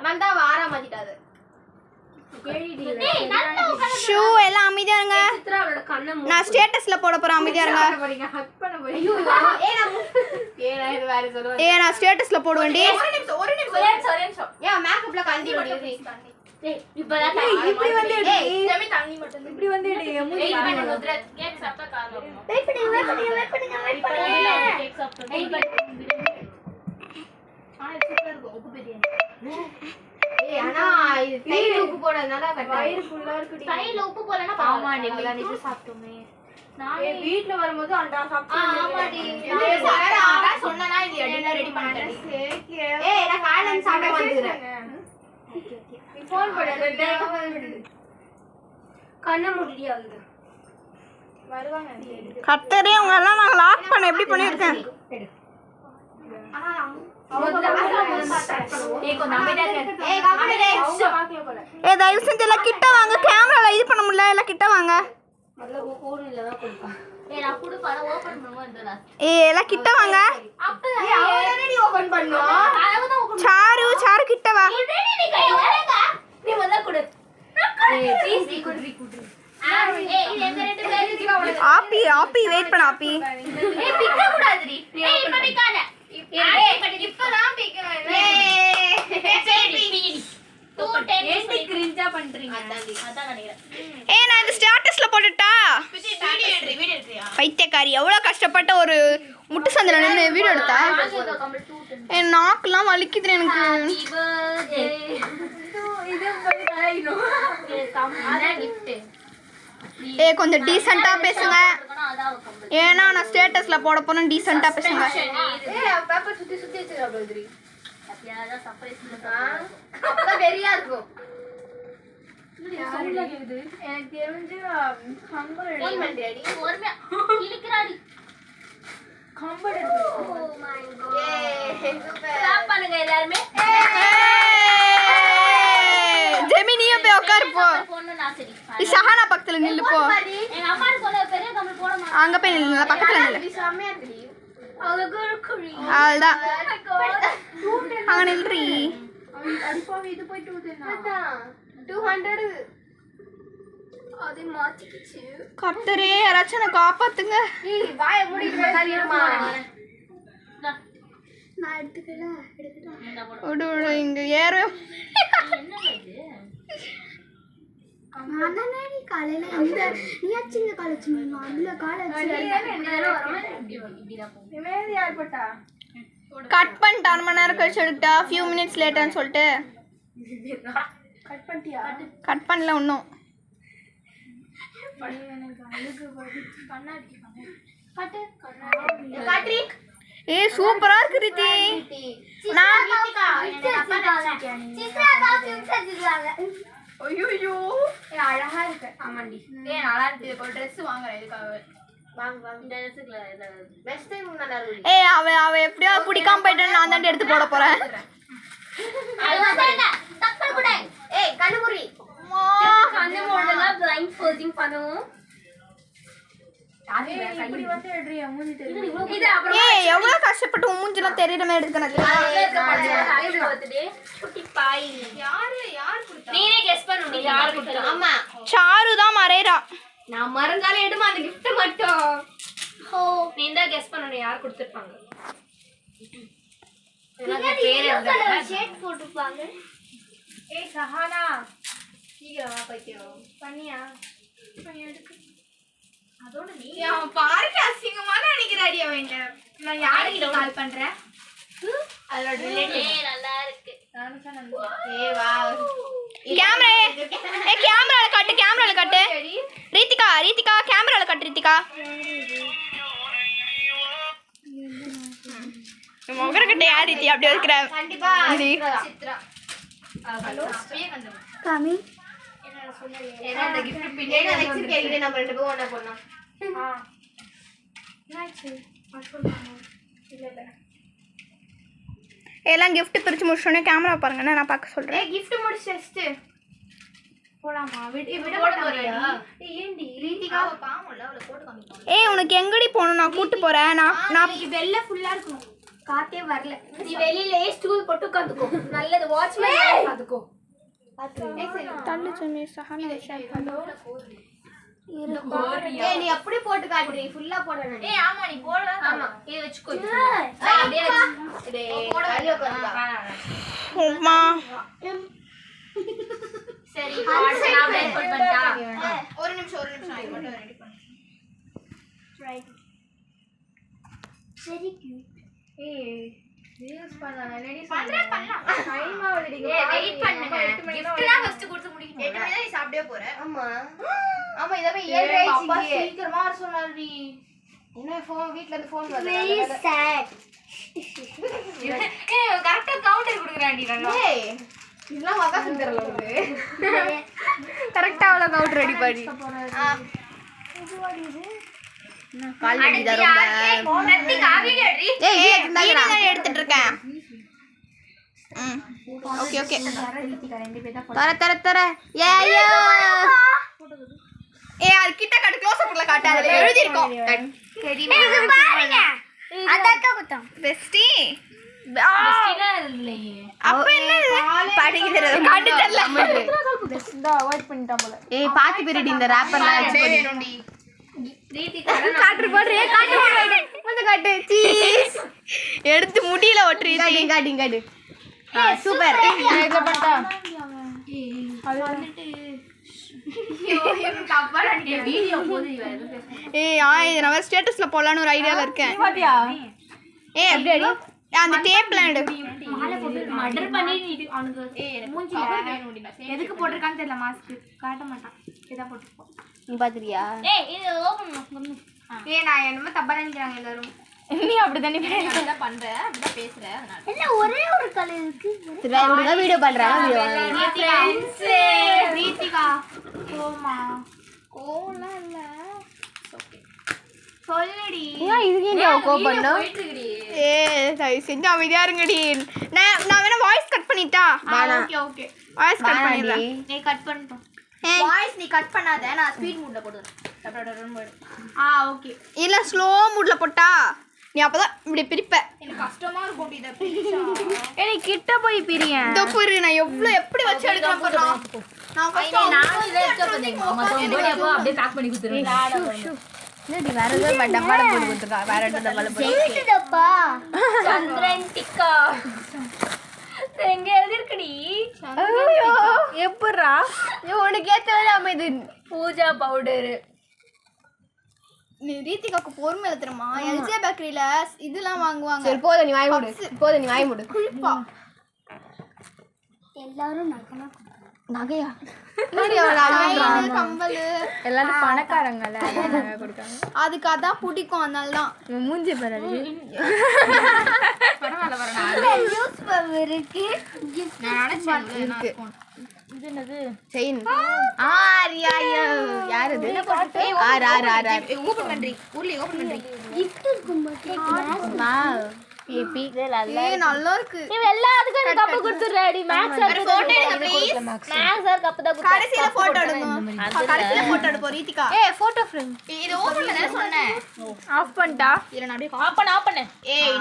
சமந்தா வார மாத்திட்டாது. ஷூ எல்லாம் அமைதியா இருங்க. நான் ஸ்டேட்டஸ்ல போட போறேன், அமைதியா இருங்க. நான் ஸ்டேட்டஸ்ல போடுவேன்டி. ஒரு நிமிஷம் ஏன் மேக்கப்ல கந்தி ஓடிடுறீ? இப்பதான் இப்படி வந்து ஏய் தண்ணி மட்டும் இப்படி வந்து மூஞ்சி பண்ணுங்க. கேக் சாப்பிட்டா கால் வரும். வெயிட் பண்ணுங்க. கேக் சாப்பிட்டா சூப்பரா இருக்கும். உப்பு பிரியாணி. ஏய் அண்ணா இது தைல உப்பு போடுறதுனால வயிறு ஃபுல்லா இருக்குடி. தைல உப்பு போடலனா ஆமாடி நீங்க சாப்பிட்டோமே. நானே வீட்ல வரும்போது அண்டா சாப்பிட்டேன். ஆமாடி நான் சொன்னனா இது டின்னர் ரெடி பண்ணிட்டேன். ஏய் நான் காலைல சாப்பிட வந்துறேன். ஓகே நீ ஃபோன் பண்ணு. கண்ண மூடியா வந்து வருவாங்க. கத்தரே உங்க எல்லாம் நான் லாக் பண்ண எப்படி பண்ணிருக்கேன். தயவு செஞ்சு எல்லாம் கிட்ட வாங்க. கேமரால இது பண்ண முடியல, எல்லாம் கிட்ட வாங்க. எல்லாம் கிட்ட வாங்க. சாரு கிட்ட வா. ஆப்பி வெயிட் பண்ண. ஆப்பி பைத்தியக்காரி எவ்வளவு கஷ்டப்பட்ட ஒரு முட்டு சந்தில நின்று வீடியோ எடுத்தா. என் நாக்குலாம் வலிக்குது எனக்கு. கொஞ்சம் டீசெண்டா பேசுங்க. ஏன்னா நான் ஸ்டேட்டஸ்ல போட போறேன். டீசெண்டா பேசுங்க. எனக்கு தெரிஞ்சு ஜெமினியும் போய் உட்காரு போ. சஹானா பக்கத்துல நில்லு போ. அங்க போய் நில்லு, பக்கத்துல நில்லு. அவ்வளவுதான் அங்க நில்றி. இது போய் 200 அது மாத்திக்கிச்சு. கர்த்தரே யாராச்சும் என்ன காப்பாத்துங்க. ஏய் வாயை மூடிட்டு உட்காரிடுமா. நான் எடுத்துக்கறேன். ஓடு இங்க ஏறு. என்னங்க இது? அண்ணாடி காலையில இந்த நீயாச்சிங்க காலேஜ் நான் அதுல காலேஜ் இமேதி யார் போட்டா கட் பண்ணிட்டு 1 மணி நேரம் கழிச்சு எடுத்தா few minutes laterன்னு சொல்லிட்டு கட் பண்ணிட்டியா? கட் பண்ணல இன்னும். ஏய் சூப்பரா இருக்கு ரித்தி. நான் ஐயோ அழகா இருக்கு. ஆமாண்டி நல்லா இருக்கு. ஒரு Dress வாங்குறேன் இதுக்காக. வாங்க இந்த Dressக்குல பெஸ்ட் டைம் நல்லா இருக்கு. ஏய் அவ எப்படியோ குடிக்காம போய்ட்டா நான் தான் எடுத்து போட போறேன். தப்பல் கூட. ஏய் கண்ணுமுறி. கண்ணு மூடல பிளைண்ட் ஃபோல்டிங் பண்ணுவோம். இப்படி வந்து எடுறியா மூஞ்சி தெரியுது. இது அப்புறம் ஏய் எவ்வளவு கஷ்டப்பட்டு மூஞ்சிலாம் தெரியற மாதிரி எடுக்கனது. குட்டி பாய். யார் கொடுத்தா? நீனே கெஸ் பண்ணு யார் கொடுத்தா? ஆமா சாரு தான் மரேரா. நான் மறந்தாலே எடுமா அந்த gift மட்டும். ஓ நீ தான் கெஸ் பண்ணணும் யார் கொடுத்திருப்பாங்க. எனக்கு பேரே அந்த ஷேட் போட்டுப்பாங்க. ஏய் சஹானா சீக்கிரம் வா பைத்தியம். பண்ணியா? பண்ணி எடுக்கு. அதோட நீ அவன் பாருங்க அசிங்கமான நினைக்கிறாடி அவன்ட்ட. நான் யாருக்கு கால் பண்றேன்? அதோட ரிலேட்டிவ். ஏய் நல்லா இருக்கு. நானும் சொன்னேன். ஏய் வா. கேமரா ஏய் கேமரால காட்டு. ரீதிகா கேமரால காட்டு ரீதிகா. மொகரக்கட்ட யார் ரீதி அப்படி வைக்கிற? கண்டிப்பா சித்ரா. ஹலோ காமி என்ன சொன்னீங்க? ஏன்னா அந்த gift பின்னாடி நெக்ஸ்ட் கேக்குறேன். நம்ம ரெண்டு பேரும் ஒண்ணா போறோம். என்னாச்சு? இல்ல எல்லாம் gift பிரிச்சு முடிச்சோனே கேமரா பாருங்க நான் பார்க்க சொல்றேன். ஏய் gift முடிச்சிட்டு போலாமா? விட போறியா? ஏண்டி ரீதிகாவ பாவம்ல அவளை போட்டு காமிப்பாங்க. ஏய் உனக்கு எங்கடி போணும்? நான் கூட்டி போறேன். நான் வெல்ல ஃபுல்லா இருக்கும். காத்தே வரல. நீ வெளியிலயே ஸ்டூல் போட்டு உட்காந்துக்கோ. நல்லது. வாட்ச்மேன் உட்காந்துக்கோ. தள்ளு சுமி சஹானா ஏய் நீ அப்படியே போட்டு காட்டுறீ. ஃபுல்லா போடணும். ஏய் ஆமா நீ போடலாம். ஆமா இத வெச்சுக்கோ. அப்படியே வெச்சு. டேய் போடு. அம்மா சரி நான் ப்ளேஸ் பண்ணிட்டா. ஒரு நிமிஷம் இது மட்டும் ரெடி பண்ணு. ரைட். சரி கியூட். ஏய் ரீல்ஸ் பண்ணலாம். ரெடி பண்ணலாம். டைம் ஆகுதுடி. ஏய் வெயிட் பண்ணுங்க. கிஃப்ட்லாம் ஃபர்ஸ்ட் கொடுத்து முடிக்கணும். 8 மணி தான் நீ சாப்பிடவே போற. ஆமா. ஆமா இதவே 7 ஆயிடுச்சு. அப்பா சீக்கிரமா வர சொன்னாருடி. என்ன ஃபோன் வீட்ல இருந்து ஃபோன் வருது. Very sad. ஏய் கரெக்ட்டா கவுண்டர் குடுக்குறான்டி நாங்க. ஏய் இதெல்லாம் வாங்க தெரியல உங்களுக்கு. கரெக்ட்டா அவள கவுண்டர் ரெடி பண்ணி. கால் வலிக்குதா ரொம்ப. நத்திகா வீடியோ எடுறி. ஏய் நான் எடுத்துட்டு இருக்கேன். ஓகே தர ஏய் அது கிட்ட காட்டு க்ளோஸ் அப்ல காட்டு. அதுல எழுதி இருக்கும். இது பாருங்க. அதக்க குத்தம். பெஸ்டி பெஸ்டினா இல்லையே. அப்ப என்ன படிக்கிறது காட்டு தெரியல. பெஸ்டா அவாய்ட் பண்ணிட்டா போல. ஏய் பாத்து பிரிடி இந்த ராப்பர்லாம் வச்சு போடுடி. காட்டு போடுறே காட்டு வந்து காட்டு சீஸ் எடுத்து முடியல ஒட்றீ. காட்டு சூப்பர். இத பண்ணடா. அது வந்துட்டு கப்பா நினைக்க வீடியோ போடுறீ வேற எதுவும் பேச. ஏய் நான் ஸ்டேட்டஸ்ல போடலாம்னு ஒரு ஐடியால இருக்கேன். பாத்தியா? ஏய் அப்படியே அடி. அந்த டேப்ல எடு. மாலை போட்டு மர்டர் பண்ணி நீ அவனுக்கு மூஞ்சில எதுக்கு போட்டுருக்கான்னு தெரியல. மாஸ்க் காட்ட மாட்டான். இத போட்டுப்போம். நீ பாத்துறியா? ஏய் இது ஓபன் பண்ணு. ஏய் நான் என்னமோ தப்பா நினைக்கிறாங்க எல்லாரும். நீ அப்படி தானே அப்படிதான் பண்ற அப்படிதான் பேசுற அதனால. என்ன ஒரே ஒரு கலர் இருக்கு. சரி இவங்க வீடியோ பண்றாங்க வீடியோ. ஃப்ரெண்ட்ஸ் ரீதிகா கோவம்லாம் இல்ல. ஓகே சொல்லுடி. ஏன் இதுக்கு நீ கோபப்படணும்? போயிட்டு இருக்கடி. ஏய் செஞ்சு அமைதியா இருங்கடி. நான் வேணா வாய்ஸ் கட் பண்ணிட்டா. ஓகே வாய்ஸ் கட் பண்ணிடுறேன். நீ கட் பண்ணிட்டோம். வாய்ஸ் நீ கட் பண்ணாத. நான் ஸ்பீட் மோட்ல போடுறேன். ஓகே இல்ல ஸ்லோ மூட்ல போட்டா நீ அப்பதான் இப்படி பிரிப்ப. எனக்கு கஷ்டமா இருக்கும் இத பிரிச்சா. ஏய் கிட்ட போய் பிரியேன். இதோ புரி நான் எப்படி வச்சு எடுக்கறேன் பாரு. நான் ஃபர்ஸ்ட் நான் இத எடுக்க போறேன். மொத்தம் போடி அப்போ அப்படியே பேக் பண்ணி குடுத்துறேன். என்னடி வேற ஏதோ டப்பால போட்டு குடுத்துறா. வேற ஏதோ டப்பால போட்டு. ஸ்வீட் டப்பா. சந்திரன் டிக்கா. எங்க எழுதி இருக்குடி? ஐயோ எப்பறா? உனக்கு ஏத்தவே அமைது. பூஜா பவுடர். நீ ரீதிகாக்கு பொறுமை இல்ல எல்ஜே பேக்கரியில இதெல்லாம் வாங்குவாங்க. சரி போதும் நீ வாய் மூடு. குளிப்பா எல்லாரும் நகையா? கம்பல் எல்லாரும் பணக்காரங்கல நகை கொடுக்காங்க. அதுக்கு அதான் பிடிக்கும். அதனால தான் மூஞ்சி பாரு. பரவாயில்ல நியூஸ் பேப்பர் இருக்கு. நான் நினைச்சேன் இது என்னது? செயின். ரியா யார் இது? ஓபன் பண்றீ. ஊர்ல ஓபன் பண்றீ. கிஃப்ட் இருக்கும். வாவ் ஏபி நல்லா இருக்கு. நீ எல்லாத்துக்கும் இந்த கப் கொடுத்துறடி. மேக்ஸ் சார் போட்டோ எடுங்க ப்ளீஸ். மேக்ஸ் சார் கப் தான் கொடுத்தாரு. கடைசில போட்டோ எடுங்க. கடைசில போட்டோ எடுப்போம் ரீதிகா. போட்டோ ஃப்ரேம் இது ஓபன் பண்ண சொன்னேன். ஆஃப் பண்ணிட்டா? இல்ல நான் அப்படியே ஆஃப் பண்ணு. ஏய்